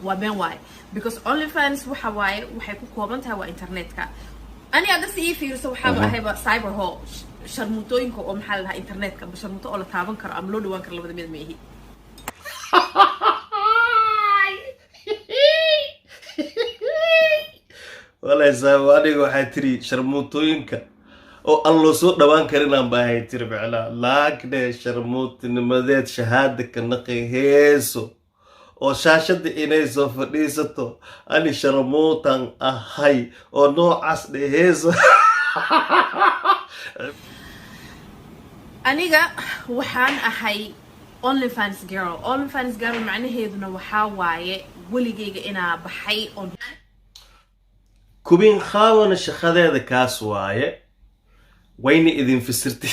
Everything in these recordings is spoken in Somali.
وبين واي because OnlyFans وحواي وحيكون كومنتها وإنترنتك أنا أدرس إيه في رسوا حابة هيبقى سايبر هول شرموتوينكو أو محلها إنترنتك بشرموتو ولا تابن كر أملود وانكر اللي بدي ميهي والله زوالي وحتري شرموتوينك oo allo soo dhawaan karinaan baahay tir bicla laakne sharmuut nimadeed shahaada ka naqay heeso oo shaashada inay soo fadhiisato ani sharmuutan ahay oo noocaas heeso aniga waxaan ahay OnlyFans girl macnaheeduna waxaa waaye weligeyga inaa baxay on kubin khaawana shaqadeeda kaas waaye وين إذن فسرتي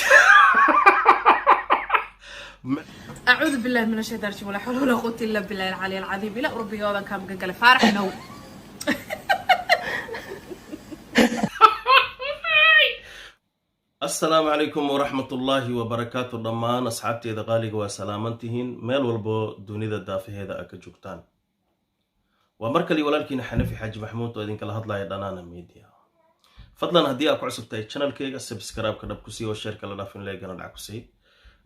أعوذ بالله من الشيطان الرجيم ولا حول ولا قوة إلا بالله العلي العظيم لا ربي يوضا كام قنقل فارح نو السلام عليكم ورحمة الله وبركاته ضمان أصحابتي إذا غالي وسلامتهن ميل والبو دوني ذا دافي هذا أكجوكتان ومركلي ولكن حنفي حاج محمود وإذن كلا هضلا يدانانا ميديا فضلا هدي أكو عصبتاي channel كيغا سبسكرايب كدب كسي وشير كلا دافين ليغانا داع كسي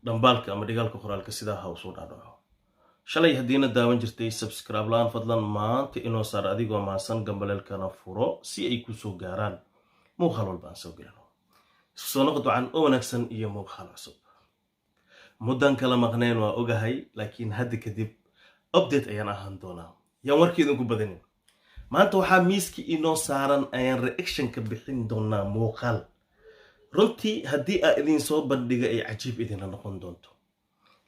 دنبالك أما ديغالك خورالك سيدا هاوسو دادو شالي هدينا داوان جرتي سبسكرايب لان فضلا مانتي إنو سار أديغو ماسان غمباليل كانا فورو سي أي كوسو غاران مو خالول بان سو غيرانو سونوغدو عن أوناكسن إيا مو خال عصب مدان كلا مغنين وأوغاهي لكن هدي كدب أبديت أيان أهان دونا يوم وركي إذنكو بدنين maanta waxaa miiski inoo saaran ayaan reaction ka bixin doonaa muuqaal runtii haddii aa idin soo bandhiga ay cajiib idinla noqon doonto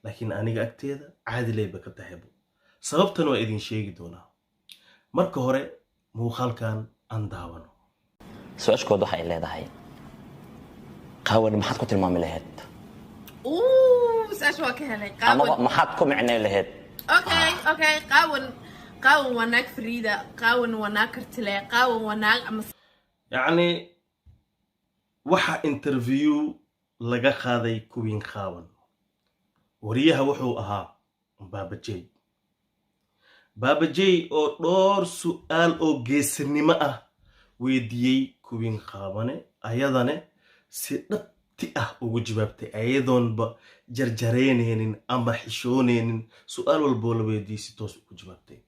laakiin aniga agteeda caadi leyba ka tahaybo sababtan waa idin sheegi doonaa marka hore muuqaalkan aan daawano su-aashkooda waxay leedahay qaawan maxaad ku tilmaami lahayd سأشوى كهلي قاون ama maxaad ku micnay lahayd أوكي قاون وناك فريدة قاون وناك ارتلاء قاون وناك يعني waxa interview laga qaaday kuwin qaawan wariyaha wuxuu ahaa Baba J oo dhowr su'aal oo geesinimo ah weydiiyay kuwin qaawane ayadane si dhabti ah ugu jawaabtay ayadoonba jarjareeneenin ama xishooneenin su'aal walbo la weydiiyay si toos ugu jawaabtay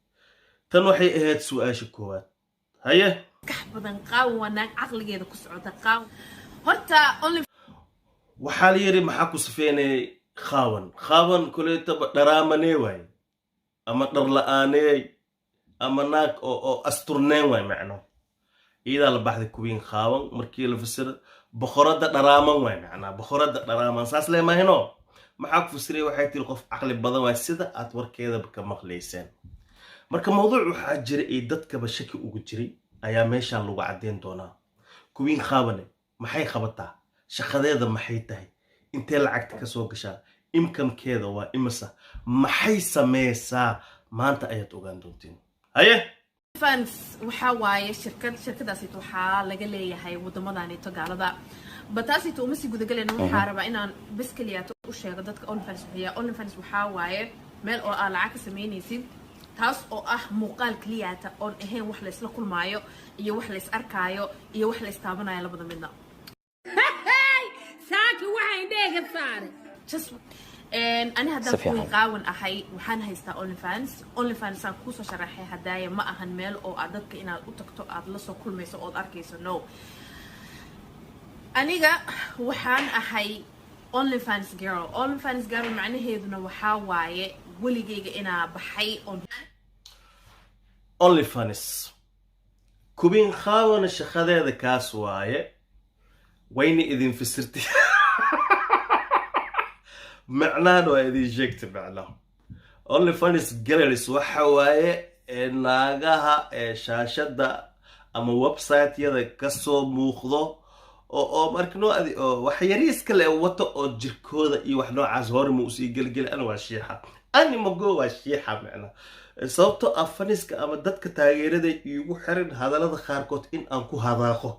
tan waxay ahayd su'aasha koowaad haye كحبدن قاون وناك عقل جيدا كسعودة قاون هرتا only waxaa la yiri maxaa ku sifeynay khaawan kuleeta dharaamane way ama dhar la'aanay ama naag oo asturneen way macno iyada la baxday kuwin khaawan markii la fasiro boqorada dharaaman way macna boqorada dharaaman saas leemahino maxaa ku fasiray waxay tii qof aqli badan way sida aad warkeeda ka maqleyseen marka mowduuc waxaa jira ee dadkaba shaki ugu jiray ayaa meeshan lagu cadeyn doonaa kuwin khaawan maxay qabataa shaqadeeda maxay tahay intee lacagta ka soo gashaa imkamkeeda waa imasa maxay sameeysaa maanta ayaad ogaan doontiin haye fans waxa waaye shirkadaasi waxaa laga leeyahay wadamadan iyo gaalada bataasi tuu masi guda galeen waxa rabaa inaan bas kaliya u sheego dadka OnlyFans waxa waaye meel oo aan lacag ka sameynaysid taas oo ah muuqaal kaliya oo ahayn wax la isla kulmaayo iyo wax la is arkaayo iyo wax la istaabanayo labada midna ساكي وحين ديك الثاني أنا هذا كوي قاون أحي وحن هيستا OnlyFans سان كوسو شرحي هدايا ما أهن ميل أو عددك إن أتكتو أدلسو كل ما يسوق أركيسو نو أنا وحن أحي OnlyFans girl معناه هيدنا وحاواي وليجي إنا بحي OnlyFans كوبين خاون شخذ كاس واye وين إذن فسرتي معناه وإذن شكت معناه OnlyFans galleries وحواي ناقها شاشة أما ويب سايت يدا كسو موخضو oo markano adi wax yariis kale wato oo jirkooda iyo wax noocaas hor mu usii galgal an waa shiixa ani mago waa shiixa macna sababtoo ah faniska ama dadka taageerada iigu xiran hadalada qaarkood in aan ku hadaaqo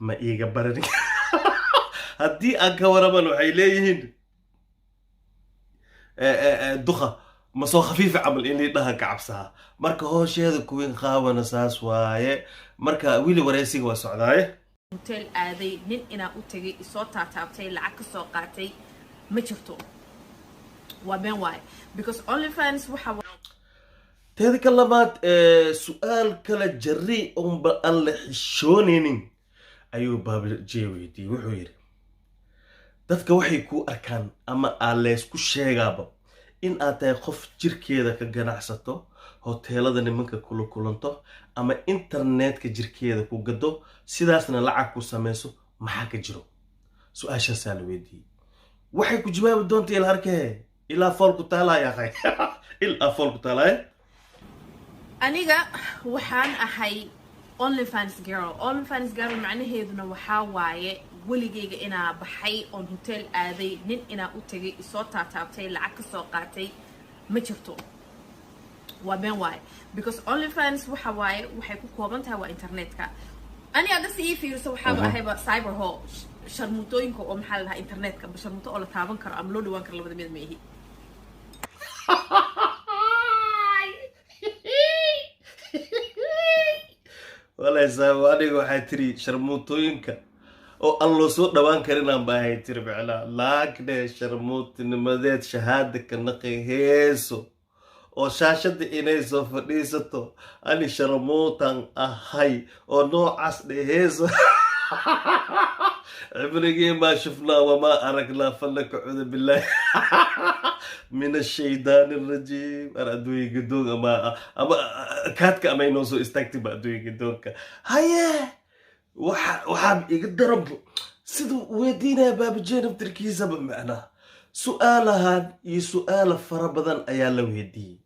ma iiga baran haddii aan ka waraban waxay leeyihiin duqa ma soo khafiifa camal inay dhaha ka cabsaha marka hoosheeda kuwin qaawana saas waaye marka wili wareysiga waa socdaaye hotel aaday nin inaa u tagay isoo taataabtay lacag ka soo qaatay ma jirto waa been waaye because OnlyFans waxa teeda ka labaad su-aal kala jarri unba aan la xishoonaynin ayuu baabajee weydiiyey wuxuu yidhi dadka waxay kuu arkaan ama aa leysku sheegaaba in aad tahay qof jirkeeda ka ganacsato hoteelada nimanka kula kulanto ama internetka jirkeeda ku gado sidaasna lacag ku samayso maxaa ka jiro su-aashaasaa la weydiiyey waxay ku jawaabi doonta ila arkee ilaa fool ku taalaya akhay ilaa fool ku taalaya aniga waxaan ahay OnlyFans girl macnaheeduna waxaa waaye weligeyga inaa baxay oon hotel aaday nin inaa u tagay isoo taataabtay lacag ka soo qaatay ma jirto waa been waaye because OnlyFans waxa waaye waxay ku kooban tahay waa internetka ani hadda si ii fiiriso waxaaba ahayba cyber hall sharmutooyinka oo maxaa la dhahaa internetka sharmuto oo la taaban karo ama loo dhawaan karo labada mid ma ihi walaysaan aniga waxay tiri sharmuutooyinka oo aan loo soo dhawaan karinaan baahay tiri macnaa laakne sharmuutinimadeed shahaada ka naqay heeso oo shaashada inay soo fadhiisato ani sharmuutan ahay oo noocaas dheheeso عمري ما شفنا وما أركنا فلك عوذ بالله من الشيطان الرجيم أنا أدوي قدوك أما كاتك أما ينوصو استكتب أدوي قدوك هيا وحاب يقدرب سيدو ويدينا باب جانب تركيزة بمعنى سؤالها يسؤال فربضان أيالا ويدي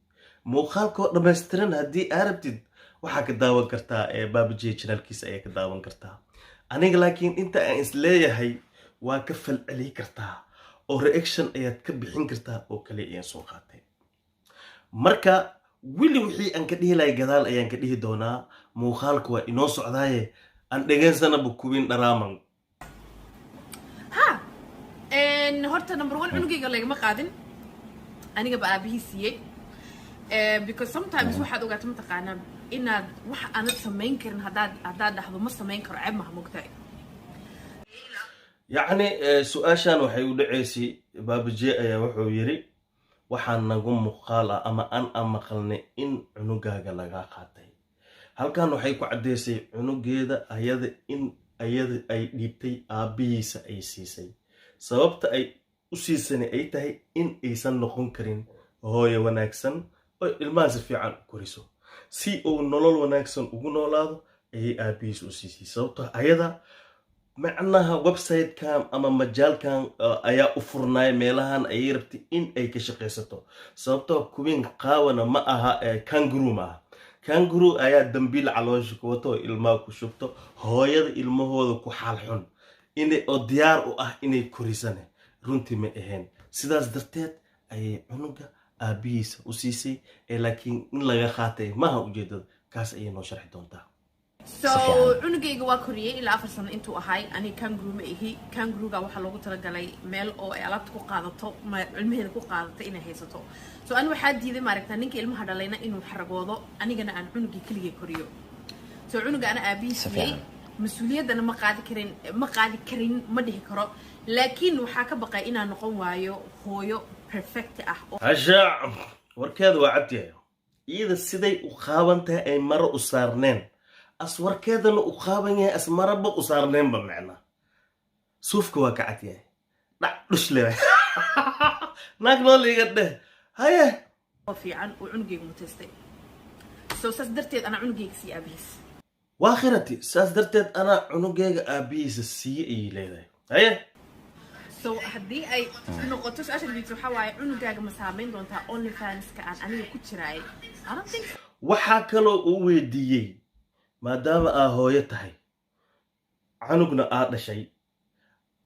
مو خالكو نمسترن هدي أربتد waxaa ka daawan kartaa baabajee channelkiisa ayaa ka daawan kartaa aniga laakiin inta aan isleeyahay waa ka falceli kartaa oo reaction ayaad ka bixin kartaa oo kale ayaan soo qaatay marka wili wixii aan ka dhihi lahay gadaal ayaan ka dhihi doonaa muuqaalku waa inoo socdaaye aan dhegeysanaba kuwin dharaaman horta number 1 cunugayga lagama qaadin aniga ba aabihii siiyey because sometimes waxaad ogaato mataqaanaa inaad wax aanad samayn karin haddaad dhahdo ma samayn karo ceeb maha mogtahay yacni su-aashaan waxay u dhaceysay baabajee ayaa wuxuu yidhi waxaan nagu muuqaal ah ama aan maqalnay in cunugaaga lagaa qaatay halkan waxay ku caddeysay cunugeeda ayada in ayada ay dhiibtay aabbihiisa ay siisay sababta ay u siisani ay tahay in aysan noqon karin hooyo wanaagsan oo ilmaha si fiican u koriso si uu nolol wanaagsan ugu noolaado ayay aabbihiis u siisay sababtoo ayada macnaha website-kan ama majaalkan ayaa u furnaay meelahan ayay rabtay in ay ka shaqaysato sababtoo kuwin qaawana ma aha kangaroo ma aha kangaroo ayaa dambiil caloosha ku wato ilmaha ku shubto hooyada ilmahooda ku xaal xun oo diyaar u ah inay korisane runtii ma ahayn sidaas darteed ayay cunuga aabbihiisa u siisay laakiin in laga qaatay maaha ujeedada kaas ayay noo sharxi doontaa so cunugayga waa koriyey ilaa 4 sano intuu ahay aniga kangaroo ma ihi kangarooga waxaa loogu talagalay meel oo ay alaabta ku qaadato cilmaheeda ku qaadato inay haysato so ani waxaa diiday maaragtaa ninka ilmaha dhalayna inuu xaragoodo anigana aan cunugii keligay koriyo so cunuga ana aabbihi siiyey mas-uuliyaddana ma qaadi karin ma dhihi karo laakiin waxaa ka baqay inaan noqon waayo hooyo perfect ah hashaac warkeeda waa cadyahay iyada siday u qaaban tahay ay maro u saarneen as warkeedana u qaaban yahay as maraba u saarneenba macnaa suufka waa ka cadyahay dhac dhushle naag nool iga dheh haye oo fiican uu cunugayga mutaystay so saas darteed anaa cunugayga sii aabihiis waa khirati saas darteed anaa cunugayga aabbihiisa siiye ayay leedahay haye so haddii ay noqoto su-aasha video waxaa waaye cunugaaga ma saamayn doontaa OnlyFans-ka aan aniga ku jiraay waxaa kaloo uu weydiiyey maadaama aa hooyo tahay canugna aa dhashay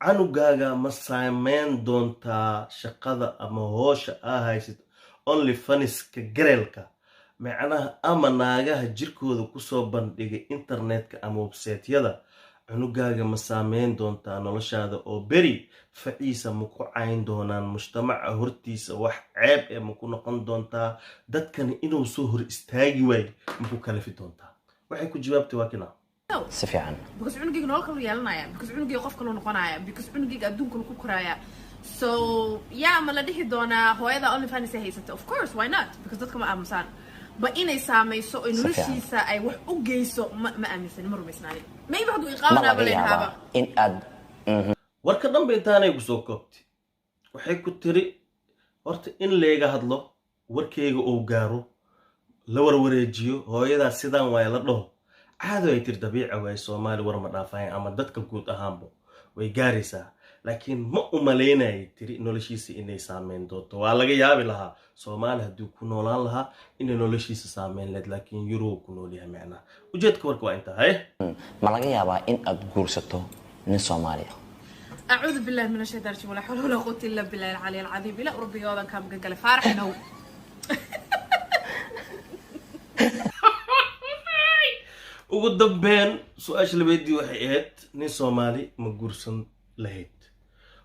canugaaga ma saamayn doontaa shaqada ama hoosha aa haysid OnlyFans-ka gareelka macnaha ama naagaha jirkooda kusoo bandhigay internetka ama websaytyada cunugaaga ma saameyn doontaa noloshaada oo beri faciisa ma ku cayn doonaan mujtamaca hortiisa wax ceeb ee ma ku noqon doontaa dadkani inuu soo hor istaagi waayo ma ku kalafi doontaa waxay ku jawaabtay waa kina si fiican because cunugayga nolol kale yeelanaya because cunugayga qof kale noqonaya because cunugayga adduunka ku koraya so yeah ma la dhihi doonaa hooyada OnlyFans ay haysata of course why not because dadka ma aamusaan ba inay saamayso oo noloshiisa ay wax u geyso ma aaminsan ma rumaysnaani maybe haduu iqaabana baleeyaba in aad warka dhanba intaanay ku soo koobtay waxay ku tiri horta in leega hadlo warkeyga uu gaaro la warwareejiyo hooyada sidaan way la dhaho caado ay tir dabiici way Soomaali war ma dhaafayaan ama dadka guud ahaanba way gaaraysaa laakiin ma u maleynay tiri noloshiisa inay saameyn doonto waa laga yaabi lahaa Soomaali haduu ku noolaan lahaa in noloshiisa saameyn leed laakiin Europe ku nool yahay macna ujeedka warka waa inta ma laga yaabaa in aad guursato nin Soomaali أعوذ بالله من الشيطان الرجيم ولا حول ولا قوة إلا بالله العلي العظيم لا ربي هذا كان قال فارح نو ugu dambeyn su'aasha la weydiiyay waxay ahayd nin Soomaali ma guursan lahayd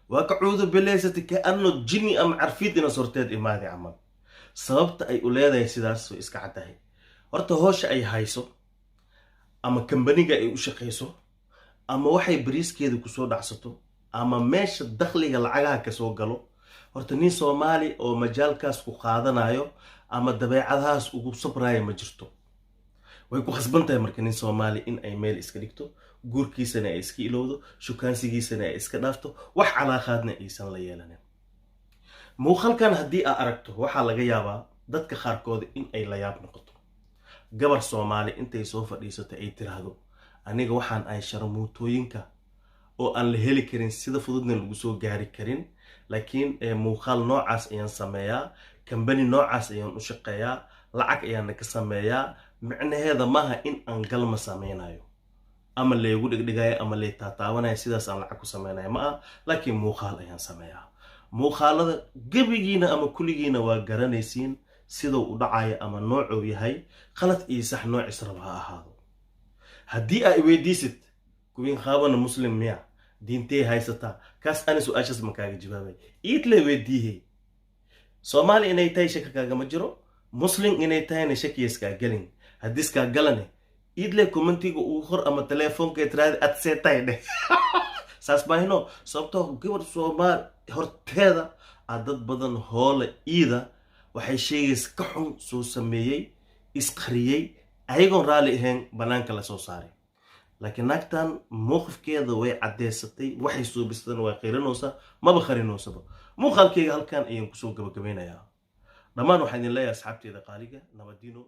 waa ka cuudu bileysati ka anno jinni am carfiid ina sorteed imaadi amal sababta ay u leedahay sidaas oo iska cadahay horta hoosha ay hayso ama kambaniga ay u shaqeyso ama waxay bariiskeeda ku soo dhacsato ama meesha dakhliga lacagaha ka soo galo horta nin Soomaali oo majaalkaas ku qaadanayo ama dabeecadahaas ugu sabraayo ma jirto way ku khasbantahay marka nin Soomaali in ay meel iska dhigto guurkiisana ay iska ilowdo shukaansigiisana ay iska dhaafto wax calaaqaadna aysan la yeelanin muuqaalkan haddii aad aragto waxaa laga yaabaa dadka qaarkood in ay la yaab noqoto gabar Soomaali intay soo fadhiisato ay tiraahdo aniga waxaan ay sharmuutooyinka oo aan la heli karin sida fududna lagu soo gaari karin laakiin muuqaal noocaas ayaan sameeyaa kambani noocaas ayaan u shaqeeyaa lacag ayaan ka sameeyaa macnaheeda maaha in aan galma sameynayo ama leegu dhigdhigayo ama leey taataabanayo sidaas aan lacag ku sameynayo ma aha laakiin muuqaal ayaan sameeyaa muuqaalada gabigiina ama kuligiina waa garanaysiin sidoo u dhacayo ama noocuu yahay qalad iyo sax noocis raba ha ahaado haddii ay weydiisid kuwiin qaabana muslim miya diintee haysataa kaas ana su'aashaas ma kaaga jawaabay iidle weydiiyay Soomaali inay tahay shaka kaaga ma jiro muslim inay tahayna shakiyeska galin hadiska galane iidle commentiga uu hor ama telefoonka tiraad ad seetayde saas baahino sababtoo gabar Soomaali horteeda dad badan hoole iida waxay sheegays ka xun soo sameeyay isqariyay ayagoon raali ahayn banaanka la soo saaray laakiin naagtan mowqifkeeda way cadeysatay waxay soo bistan waa qiiranoosa maba qarinoosaba muuqaalkeyga halkan ayaan ku soo gabagabeynayaa dhammaan waxaan idin leeyahay asxaabteeda qaaliga nabadino